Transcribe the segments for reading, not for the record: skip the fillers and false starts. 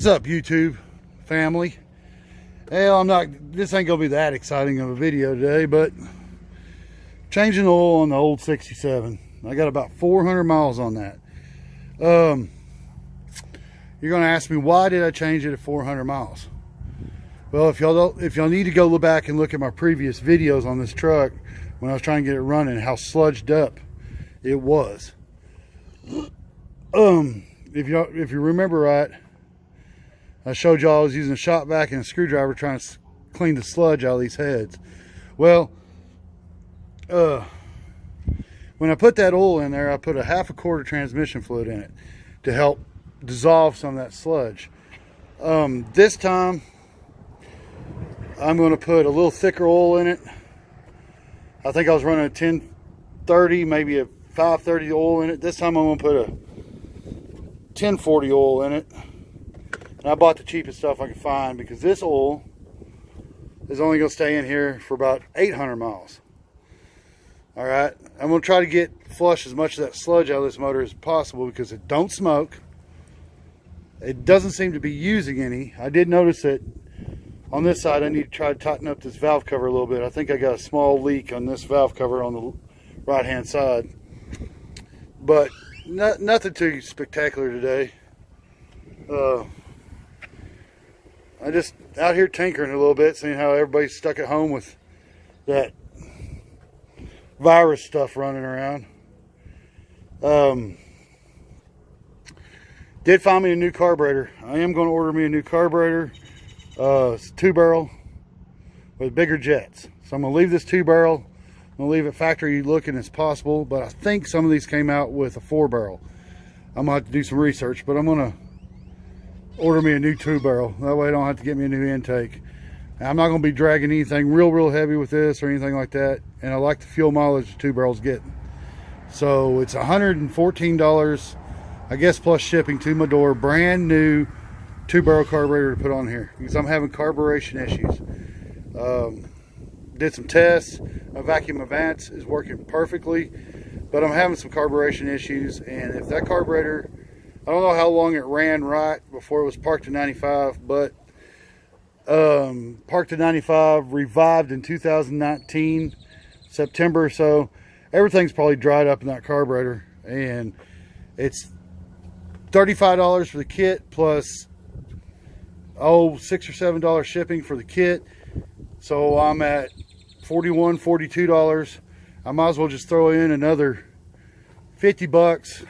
What's up, YouTube family? Well, this ain't gonna be that exciting of a video today, but changing the oil on the old 67. I got about 400 miles on that. You're gonna ask me, why did I change it at 400 miles? Well, if y'all need to go look back and look at my previous videos on this truck when I was trying to get it running, how sludged up it was. If you remember right, I showed y'all I was using a shop vac and a screwdriver trying to clean the sludge out of these heads. Well, when I put that oil in there, I put a 1/2 quart of transmission fluid in it to help dissolve some of that sludge. This time, I'm going to put a little thicker oil in it. I think I was running a 1030, maybe a 530 oil in it. This time I'm going to put a 1040 oil in it. And I bought the cheapest stuff I could find because this oil is only going to stay in here for about 800 miles. All right, I'm going to try to flush as much of that sludge out of this motor as possible because it don't smoke. It doesn't seem to be using any. I did notice that on this side I need to try to tighten up this valve cover a little bit. I think I got a small leak on this valve cover on the right hand side. But nothing too spectacular today. I just out here tinkering a little bit, seeing how everybody's stuck at home with that virus stuff running around. Did find me a new carburetor. I am going to order me a new carburetor. It's a 2-barrel with bigger jets. So I'm going to leave this 2-barrel. I'm going to leave it factory looking as possible, but I think some of these came out with a 4-barrel. I'm going to have to do some research, but I'm going to order me a new 2-barrel. That way I don't have to get me a new intake. I'm not going to be dragging anything real heavy with this or anything like that, and I like the fuel mileage the 2-barrel's getting. So it's $114, I guess, plus shipping to my door. Brand new 2-barrel carburetor to put on here because I'm having carburation issues. Did some tests. My vacuum advance is working perfectly, but I'm having some carburation issues, and if that carburetor, I don't know how long it ran right before it was parked at 95, but parked at 95, revived in 2019 September or so. Everything's probably dried up in that carburetor, and it's $35 for the kit plus $6 or $7 shipping for the kit. So I'm at $41, $42. I might as well just throw in another 50 bucks,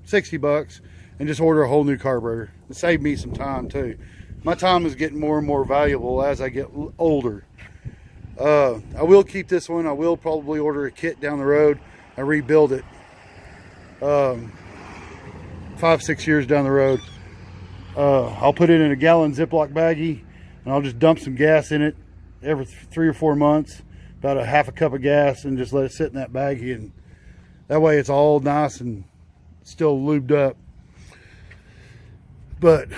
60 bucks, and just order a whole new carburetor. It saved me some time too. My time is getting more and more valuable as I get older. I will keep this one. I will probably order a kit down the road and rebuild it 5-6 years down the road. I'll put it in a gallon Ziploc baggie, and I'll just dump some gas in it every 3 or 4 months, about a 1/2 cup of gas, and just let it sit in that baggie, and that way it's all nice and still lubed up. But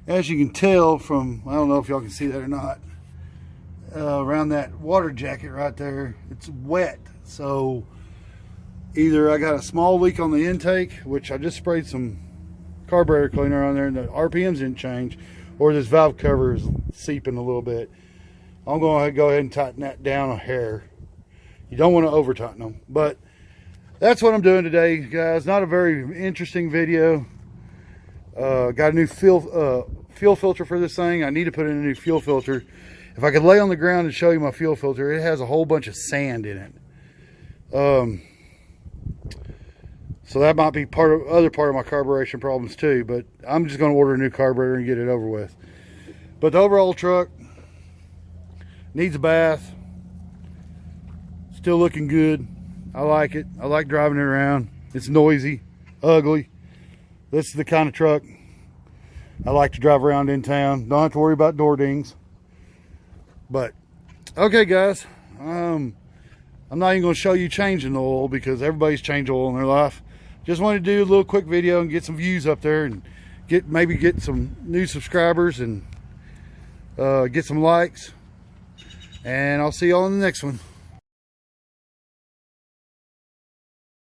as you can tell from, I don't know if y'all can see that or not, around that water jacket right there, it's wet. So either I got a small leak on the intake, which I just sprayed some carburetor cleaner on there and the RPMs didn't change, or this valve cover is seeping a little bit. I'm going to go ahead and tighten that down a hair. You don't want to over tighten them, but that's what I'm doing today, guys. Not a very interesting video. Got a new fuel filter for this thing. I need to put in a new fuel filter. If I could lay on the ground and show you my fuel filter, it has a whole bunch of sand in it. So that might be other part of my carburation problems too, but I'm just going to order a new carburetor and get it over with. But the overall truck needs a bath. Still looking good. I like it. I like driving it around. It's noisy, ugly. This is the kind of truck I like to drive around in town. Don't have to worry about door dings. But okay, guys, I'm not even going to show you changing the oil because everybody's changed oil in their life. Just wanted to do a little quick video and get some views up there and maybe get some new subscribers and get some likes. And I'll see y'all in the next one.